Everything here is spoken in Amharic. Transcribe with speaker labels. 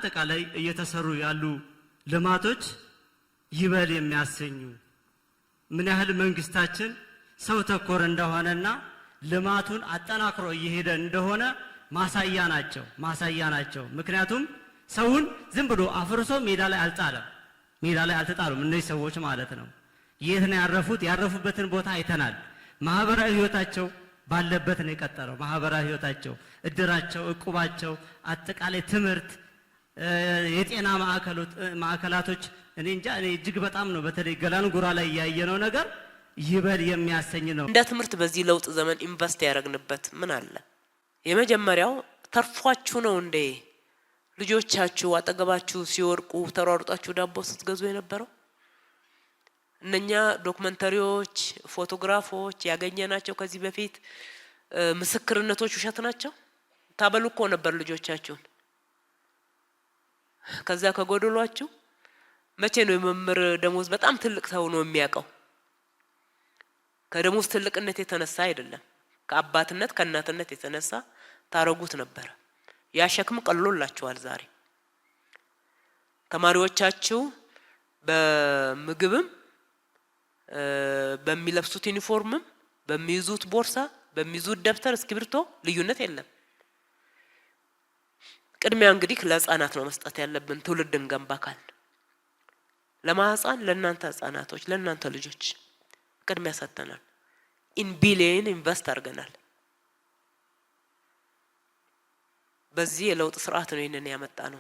Speaker 1: አጠቃላይ እየተሰሩ ያሉ ልማቶች ይበል የሚያሰኙ ምን ያህል መንግስታችን ሰው ተኮር እንደሆነና ልማቱን አጠናክሮ እየሄደ እንደሆነ ማሳያ ናቸው። ምክንያቱም ሰውን ዝም ብሎ አፍርሶ ሜዳ ላይ አልተጣሉም እነዚህ ሰዎች ማለት ነው። የት ነው ያረፉት? ያረፉበትን ቦታ አይተናል። ማህበራዊ ህይወታቸው ባለበት ነው የቀጠለው። ማህበራዊ ህይወታቸው፣ እድራቸው፣ እቁባቸው፣ አጠቃላይ ትምህርት፣ የጤና ማዕከላቶች እኔ እንጃ እጅግ በጣም ነው በተለይ ገላንጉራ ላይ ያየነው ነገር ይበል የሚያሰኝ ነው።
Speaker 2: እንደ ትምህርት በዚህ ለውጥ ዘመን ኢንቨስት ያደረግንበት ምን አለ? የመጀመሪያው ተርፏችሁ ነው እንዴ ልጆቻችሁ አጠገባችሁ ሲወርቁ ተሯሩጣችሁ ዳቦ ስትገዙ የነበረው? እነኛ ዶክመንተሪዎች፣ ፎቶግራፎች ያገኘናቸው ከዚህ በፊት ምስክርነቶች ውሸት ናቸው? ታበሉ እኮ ነበር ልጆቻችሁን። ከዛ ከጎደሏችሁ መቼ ነው የመምህር ደሞዝ በጣም ትልቅ ሰው ነው የሚያውቀው? ከደሞዝ ትልቅነት የተነሳ አይደለም፣ ከአባትነት ከእናትነት የተነሳ ታረጉት ነበር። ያ ሸክም ቀሎላችኋል። ዛሬ ተማሪዎቻችሁ በምግብም በሚለብሱት ዩኒፎርምም በሚይዙት ቦርሳ በሚይዙት ደብተር እስክሪብቶ ልዩነት የለም። ቅድሚያ እንግዲህ ለህፃናት ነው መስጠት ያለብን። ትውልድን ገንባ ካል ለማህፃን ለእናንተ ህፃናቶች ለእናንተ ልጆች ቅድሚያ ሰጥተናል። ኢን ቢሊየን ኢንቨስት አድርገናል። በዚህ የለውጥ ስርዓት ነው ይሄንን ያመጣ ነው።